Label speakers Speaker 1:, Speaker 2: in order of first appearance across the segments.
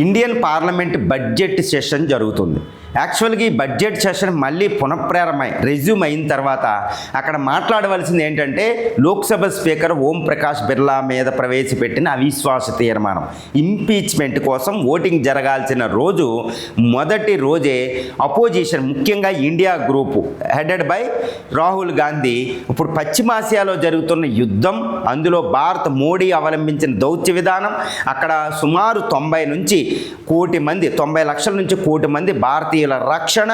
Speaker 1: Indian parliament budget session జరుగుతుంది. యాక్చువల్గా ఈ బడ్జెట్ సెషన్ మళ్ళీ రెజ్యూమ్ అయిన తర్వాత అక్కడ మాట్లాడవలసింది ఏంటంటే లోక్సభ స్పీకర్ ఓం ప్రకాష్ బిర్లా మీద ప్రవేశపెట్టిన అవిశ్వాస తీర్మానం ఇంపీచ్మెంట్ కోసం ఓటింగ్ జరగాల్సిన రోజు మొదటి రోజే అపోజిషన్, ముఖ్యంగా India group headed by Rahul Gandhi, ఇప్పుడు పశ్చిమాసియాలో జరుగుతున్న యుద్ధం, అందులో భారత్ మోడీ అవలంబించిన దౌత్య విధానం, అక్కడ సుమారు 90 లక్షల నుంచి కోటి మంది భారతీయుల రక్షణ,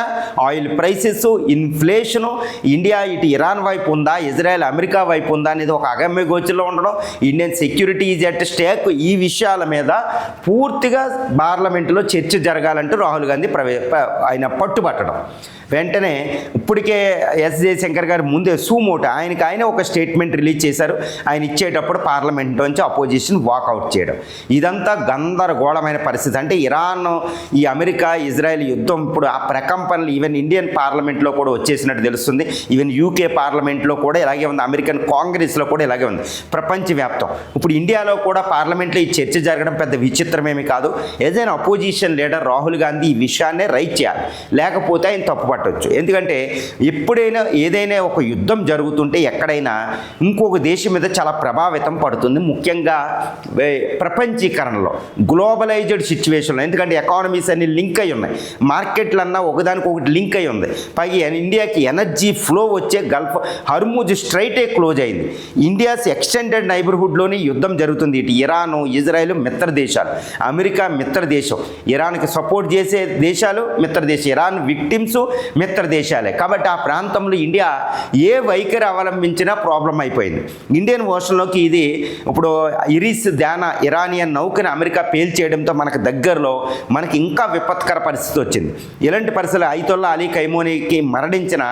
Speaker 1: ఆయిల్ ప్రైసెస్, ఇన్ఫ్లేషను, ఇండియా ఇటు ఇరాన్ వైపు ఉందా, ఇజ్రాయెల్ అమెరికా వైపు ఉందా అనేది ఒక అగమ్య గోచరంలో ఉండడం, Indian security is at stake, ఈ విషయాల మీద పూర్తిగా పార్లమెంటులో చర్చ జరగాలంటూ రాహుల్ గాంధీ ఆయన పట్టుబట్టడం. వెంటనే ఇప్పటికే ఎస్ జయశంకర్ గారు ముందే సూమోటో ఆయన ఒక స్టేట్మెంట్ రిలీజ్ చేశారు. ఆయన ఇచ్చేటప్పుడు పార్లమెంట్ నుంచి అపోజిషన్ వాకౌట్ చేయడం, ఇదంతా గందరగోళమైన పరిస్థితి. అంటే ఇరాన్, ఈ అమెరికా ఇజ్రాయెల్ యుద్ధం ఇప్పుడు ఆ ప్రకంపనలు ఈవెన్ ఇండియన్ పార్లమెంట్లో కూడా వచ్చేసినట్టు తెలుస్తుంది. ఈవెన్ యూకే పార్లమెంట్లో కూడా ఇలాగే ఉంది, అమెరికన్ కాంగ్రెస్లో కూడా ఇలాగే ఉంది, ప్రపంచవ్యాప్తం. ఇప్పుడు ఇండియాలో కూడా పార్లమెంట్లో ఈ చర్చ జరగడం పెద్ద విచిత్రమేమి కాదు. ఏదైనా అపోజిషన్ లీడర్ రాహుల్ గాంధీ ఈ విషయాన్నే రైట్ చేయాలి, లేకపోతే ఆయన తప్పు పట్టవచ్చు. ఎందుకంటే ఎప్పుడైనా ఏదైనా ఒక యుద్ధం జరుగుతుంటే ఎక్కడైనా ఇంకొక దేశం మీద చాలా ప్రభావితం పడుతుంది, ముఖ్యంగా ప్రపంచీకరణలో, గ్లోబలైజ్డ్ సిచ్యువేషన్లో. ఎందుకంటే ఎకానమీస్ అన్ని లింక్ అయి ఉన్నాయి, మార్కెట్లన్నా ఒకదానికొకటి లింక్ అయి ఉంది. పైగా ఇండియాకి ఎనర్జీ ఫ్లో వచ్చే గల్ఫ్ హర్ముజ్ స్ట్రైటే క్లోజ్ అయింది. ఇండియాస్ ఎక్స్టెండెడ్ నైబర్హుడ్లోని యుద్ధం జరుగుతుంది. ఇటు ఇరాను, ఇజ్రాయెల్ మిత్ర దేశాలు, అమెరికా మిత్ర దేశం, ఇరాన్కి సపోర్ట్ చేసే దేశాలు మిత్ర దేశం, ఇరాన్ విక్టిమ్స్ మిత్ర దేశాలే. కాబట్టి ఆ ప్రాంతంలో ఇండియా ఏ వైఖరి అవలంబించినా ప్రాబ్లం అయిపోయింది. ఇండియన్ ఓషన్లోకి ఇది ఇప్పుడు ఇరానియన్ నౌకని అమెరికా పేల్చేయడంతో మనకు దగ్గరలో మనకి ఇంకా విపత్కర పరిస్థితి వచ్చింది. ఇలాంటి పరిస్థితులు అయతొల్లా అలీ ఖైమోనీకి మరణించిన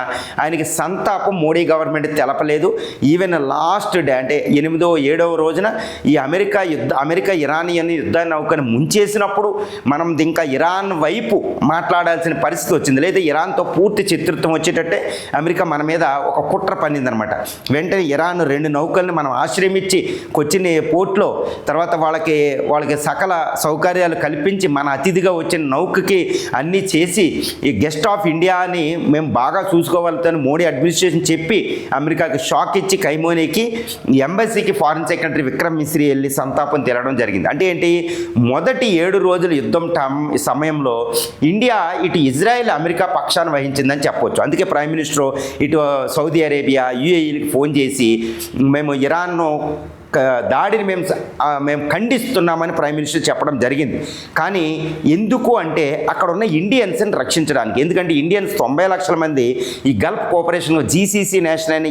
Speaker 1: ఆయనకి సంతాపం మోడీ గవర్నమెంట్ తెలపలేదు. ఈవెన్ లాస్ట్ డే అంటే 8వ 7వ రోజున ఈ అమెరికా ఇరానియన్ యుద్ధ నౌకని ముంచేసినప్పుడు మనం ఇంకా ఇరాన్ వైపు మాట్లాడాల్సిన పరిస్థితి వచ్చింది. లేదా ఇరాన్తో పూర్తి చిత్రత్వం వచ్చేటట్టే అమెరికా మన మీద ఒక కుట్ర పన్నిందనమాట. వెంటనే ఇరాన్ 2 నౌకల్ని మనం ఆశ్రయించి కొచ్చిన్ పోర్ట్లో, తర్వాత వాళ్ళకి సకల సౌకర్యాలు కల్పించి మన అతిథిగా వచ్చిన నౌకకి అన్నీ చేసి ఈ గెస్ట్ ఆఫ్ ఇండియాని మేము బాగా చూసుకోవాలని మోడీ అడ్మినిస్ట్రేషన్ చెప్పి అమెరికాకి షాక్ ఇచ్చి ఖైమోనీకి ఎంబసీకి ఫారిన్ సెక్రటరీ విక్రమ్ మిశ్రీ వెళ్ళి సంతాపం తెలడం జరిగింది. అంటే ఏంటి, మొదటి 7 రోజుల యుద్ధం సమయంలో ఇండియా ఇటు ఇజ్రాయెల్ అమెరికా పక్షాన్ని వహించిందని చెప్పవచ్చు. అందుకే ప్రైమ్ మినిస్టర్ ఇటు సౌదీ అరేబియా, యుఏఈకి ఫోన్ చేసి మేము ఇరాన్ను దాడిని మేము ఖండిస్తున్నామని ప్రైమ్ మినిస్టర్ చెప్పడం జరిగింది. కానీ ఎందుకు అంటే అక్కడ ఉన్న ఇండియన్స్ని రక్షించడానికి. ఎందుకంటే ఇండియన్స్ 90 లక్షల మంది ఈ గల్ఫ్ కోఆపరేషన్ జీసీసీ నేషన్ అయిన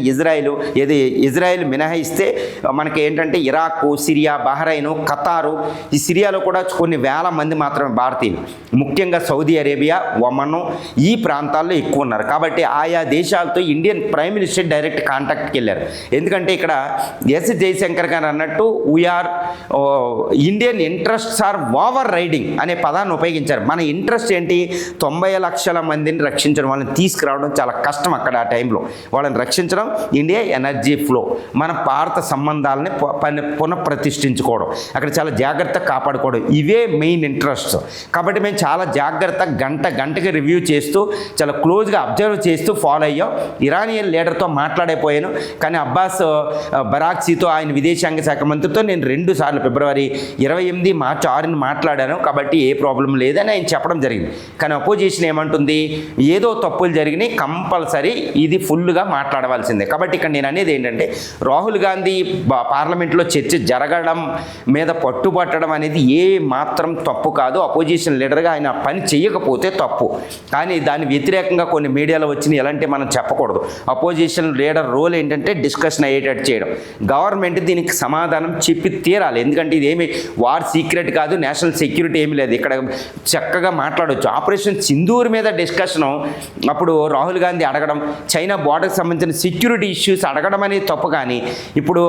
Speaker 1: ఇజ్రాయెల్ మినహాయిస్తే మనకి ఏంటంటే ఇరాక్, సిరియా, బహ్రెయిన్, ఖతారు, ఈ సిరియాలో కూడా కొన్ని వేల మంది మాత్రమే భారతీయులు, ముఖ్యంగా సౌదీ అరేబియా, ఒమన్ ఈ ప్రాంతాల్లో ఎక్కువ ఉన్నారు. కాబట్టి ఆయా దేశాలతో ఇండియన్ ప్రైమ్ మినిస్టర్ డైరెక్ట్ కాంటాక్ట్కి వెళ్ళారు. ఎందుకంటే ఇక్కడ ఎస్ జయశంకర్ గారు అన్నట్టు we are Indian interests are overriding అనే పదాన్ని ఉపయోగించారు. మన ఇంట్రెస్ట్ ఏంటి, 90 లక్షల మందిని రక్షించడం, వాళ్ళని తీసుకురావడం చాలా కష్టం. అక్కడ ఆ టైంలో వాళ్ళని రక్షించడం, ఇండియా ఎనర్జీ ఫ్లో, మన భారత సంబంధాలని పునఃప్రతిష్ఠించుకోవడం, అక్కడ చాలా జాగ్రత్తగా కాపాడుకోవడం, ఇవే మెయిన్ ఇంట్రెస్ట్స్. కాబట్టి మేము చాలా జాగ్రత్తగా గంటకి రివ్యూ చేస్తూ చాలా క్లోజ్గా అబ్జర్వ్ చేస్తూ ఫాలో అయ్యాం. ఇరానియన్ లీడర్తో మాట్లాడైపోయాను, కానీ అబ్బాస్ బరాక్సీతో ఆయన విదేశాంగ శాఖ మంత్రితో నేను 2 సార్లు ఫిబ్రవరి 28, మార్చి 6 మాట్లాడాను. కాబట్టి ఏ ప్రాబ్లం లేదని ఆయన చెప్పడం జరిగింది. కానీ అపోజిషన్ ఏమంటుంది, ఏదో తప్పులు జరిగినాయి, కంపల్సరీ ఇది ఫుల్గా మాట్లాడవలసిందే. కాబట్టి ఇక్కడ నేను అనేది ఏంటంటే రాహుల్ గాంధీ పార్లమెంట్లో చర్చ జరగడం మీద పట్టుబట్టడం అనేది ఏ మాత్రం తప్పు కాదు. అపోజిషన్ లీడర్గా ఆయన పని చేయకపోతే తప్పు. కానీ దాని వ్యతిరేకంగా కొన్ని మీడియాలో వచ్చిన ఎలాంటి మనం చెప్పకూడదు. అపోజిషన్ లీడర్ రోల్ ఏంటంటే డిస్కషన్ అయ్యేటట్టు చేయడం. గవర్నమెంట్ దీనికి సమాధానం చెప్పి తీరాలి. ఎందుకంటే ఇదేమి వార్ సీక్రెట్ కాదు, నేషనల్ సెక్యూరిటీ ఏమీ లేదు, ఇక్కడ చక్కగా మాట్లాడవచ్చు. ఆపరేషన్ సింధూర్ మీద డిస్కషను అప్పుడు రాహుల్ గాంధీ అడగడం, చైనా బోర్డర్కి సంబంధించిన సెక్యూరిటీ ఇష్యూస్ అడగడం అనేది తప్పు. కానీ ఇప్పుడు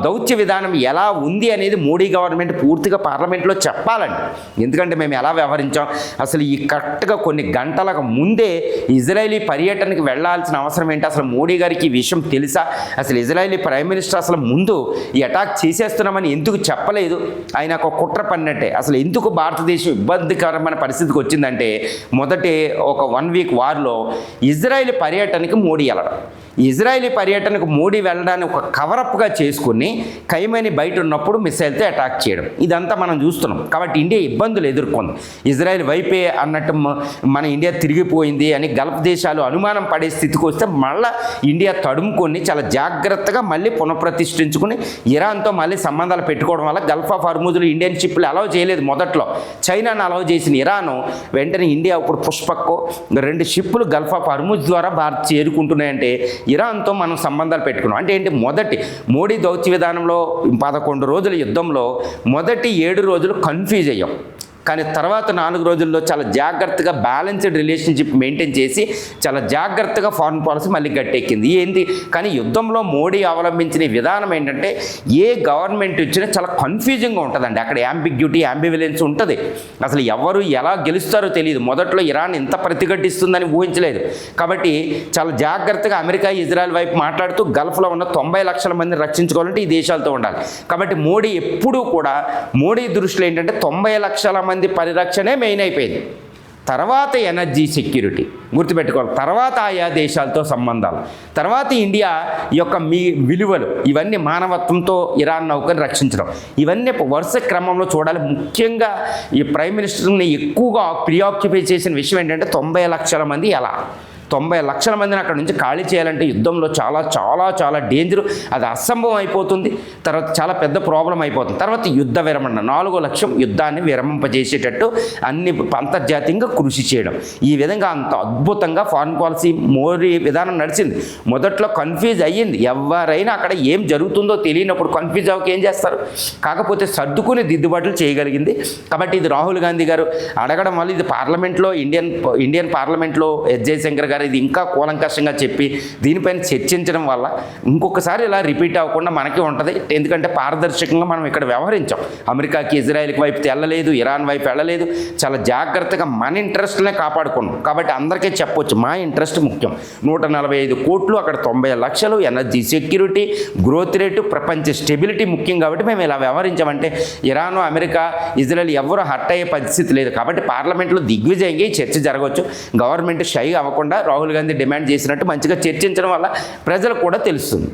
Speaker 1: దౌత్య విధానం ఎలా ఉంది అనేది మోడీ గవర్నమెంట్ పూర్తిగా పార్లమెంట్లో చెప్పాలండి. ఎందుకంటే మేము ఎలా వ్యవహరించాం, అసలు ఈ కరెక్ట్గా కొన్ని గంటలకు ముందే ఇజ్రాయలీ పర్యటనకి వెళ్లాల్సిన అవసరం ఏంటి, అసలు మోడీ గారికి ఈ విషయం తెలుసా, అసలు ఇజ్రాయలీ ప్రైమ్ మినిస్టర్ అసలు ముందు ఈ అటాక్ చేసేస్తున్నామని ఎందుకు చెప్పలేదు? ఆయన ఒక కుట్ర పడినట్టే. అసలు ఎందుకు భారతదేశం ఇబ్బందికరమైన పరిస్థితికి వచ్చిందంటే, మొదటి ఒక 1 వీక్ వార్లో ఇజ్రాయెల్ పర్యటనకి మోడీ వెళ్ళడం, ఇజ్రాయెల్ పర్యటనకు మోడీ వెళ్ళడాన్ని ఒక కవరప్గా చేసుకుని ఖైమేని బయట ఉన్నప్పుడు మిసైల్తో అటాక్ చేయడం, ఇదంతా మనం చూస్తున్నాం. కాబట్టి ఇండియా ఇబ్బందులు ఎదుర్కొంది. ఇజ్రాయెల్ వైపే అన్నట్టు మన ఇండియా తిరిగిపోయింది అని గల్ఫ్ దేశాలు అనుమానం పడే స్థితికి వస్తే మళ్ళీ ఇండియా తడుముకొని చాలా జాగ్రత్తగా మళ్ళీ పునఃప్రతిష్ఠించుకుని ఇరాన్తో మళ్ళీ సంబంధాలు పెట్టుకోవడం వల్ల గల్ఫ్ ఆఫ్ హర్ముజ్లో ఇండియన్ షిప్లు అలౌ చేయలేదు. మొదట్లో చైనాను అలౌ చేసిన ఇరాను వెంటనే ఇండియా ఇప్పుడు పుష్పక్కు 2 షిప్పులు గల్ఫ్ ఆఫ్ హర్ముజ్ ద్వారా భారత్ చేరుకుంటున్నాయంటే ఇరాన్తో మనం సంబంధాలు పెట్టుకున్నాం. అంటే ఏంటి, మొదటి మోడీ దౌత్య విధానంలో 11 రోజుల యుద్ధంలో మొదటి 7 రోజులు కన్ఫ్యూజ్ అయ్యాం. కానీ తర్వాత 4 రోజుల్లో చాలా జాగ్రత్తగా బ్యాలెన్స్డ్ రిలేషన్షిప్ మెయింటైన్ చేసి చాలా జాగ్రత్తగా ఫారెన్ పాలసీ మళ్ళీ గట్టెక్కింది. ఏంటి కానీ యుద్ధంలో మోడీ అవలంబించిన విధానం ఏంటంటే, ఏ గవర్నమెంట్ వచ్చినా చాలా కన్ఫ్యూజింగ్గా ఉంటుందండి. అక్కడ యాంబిగ్యూటీ, యాంబివలెన్స్ ఉంటుంది. అసలు ఎవరు ఎలా గెలుస్తారో తెలియదు. మొదట్లో ఇరాన్ ఎంత ప్రతిఘటిస్తుందని ఊహించలేదు. కాబట్టి చాలా జాగ్రత్తగా అమెరికా, ఇజ్రాయెల్ వైపు మాట్లాడుతూ గల్ఫ్లో ఉన్న 90 లక్షల మందిని రక్షించుకోవాలంటే ఈ దేశాలతో ఉండాలి. కాబట్టి మోడీ ఎప్పుడూ కూడా, మోడీ దృష్టిలో ఏంటంటే 90 లక్షల మంది పరిరక్షణే మెయిన్ అయిపోయింది. తర్వాత ఎనర్జీ సెక్యూరిటీ గుర్తుపెట్టుకోవాలి, తర్వాత ఆయా దేశాలతో సంబంధాలు, తర్వాత ఇండియా యొక్క విలువలు, ఇవన్నీ మానవత్వంతో ఇరాన్ నౌకని రక్షించడం, ఇవన్నీ వరుస క్రమంలో చూడాలి. ముఖ్యంగా ఈ ప్రైమ్ మినిస్టర్ని ఎక్కువగా ప్రియాక్యుపై చేసిన విషయం ఏంటంటే 90 లక్షల మంది ఎలా 90 లక్షల మందిని అక్కడ నుంచి ఖాళీ చేయాలంటే యుద్ధంలో చాలా చాలా చాలా డేంజరు, అది అసంభవం అయిపోతుంది. తర్వాత చాలా పెద్ద ప్రాబ్లం అయిపోతుంది. తర్వాత యుద్ధ విరమణ, 4 లక్షం యుద్ధాన్ని విరమింపజేసేటట్టు అన్ని అంతర్జాతీయంగా కృషి చేయడం, ఈ విధంగా అంత అద్భుతంగా ఫారెన్ పాలసీ మోడీ విధానం నడిచింది. మొదట్లో కన్ఫ్యూజ్ అయ్యింది. ఎవరైనా అక్కడ ఏం జరుగుతుందో తెలియనప్పుడు కన్ఫ్యూజ్ అవ్వక ఏం చేస్తారు? కాకపోతే సర్దుకుని దిద్దుబాట్లు చేయగలిగింది. కాబట్టి ఇది రాహుల్ గాంధీ గారు అడగడం వల్ల ఇది పార్లమెంట్లో ఇండియన్ పార్లమెంట్లో జయశంకర్ గారు ఇది ఇంకా కూలంకషంగా చెప్పి దీనిపైన చర్చించడం వల్ల ఇంకొకసారి ఇలా రిపీట్ అవ్వకుండా మనకి ఉంటుంది. ఎందుకంటే పారదర్శకంగా మనం ఇక్కడ వ్యవహరించాం. అమెరికాకి, ఇజ్రాయెల్కి వైపు వెళ్ళలేదు, ఇరాన్ వైపు వెళ్ళలేదు. చాలా జాగ్రత్తగా మన ఇంట్రెస్ట్లనే కాపాడుకున్నాం. కాబట్టి అందరికీ చెప్పొచ్చు మా ఇంట్రెస్ట్ ముఖ్యం. 145 కోట్లు, అక్కడ 90 లక్షలు, ఎనర్జీ సెక్యూరిటీ, గ్రోత్ రేటు, ప్రపంచ స్టెబిలిటీ ముఖ్యం. కాబట్టి మేము ఇలా వ్యవహరించామంటే ఇరాన్, అమెరికా, ఇజ్రాయెల్ ఎవరు హర్ట్ అయ్యే పరిస్థితి లేదు. కాబట్టి పార్లమెంట్లో దిగ్విజయంగా ఈ చర్చ జరగవచ్చు. గవర్నమెంట్ షై అవ్వకుండా రాహుల్ గాంధీ డిమాండ్ చేసినట్టు మంచిగా చర్చించడం వల్ల ప్రజలకు కూడా తెలుస్తుంది.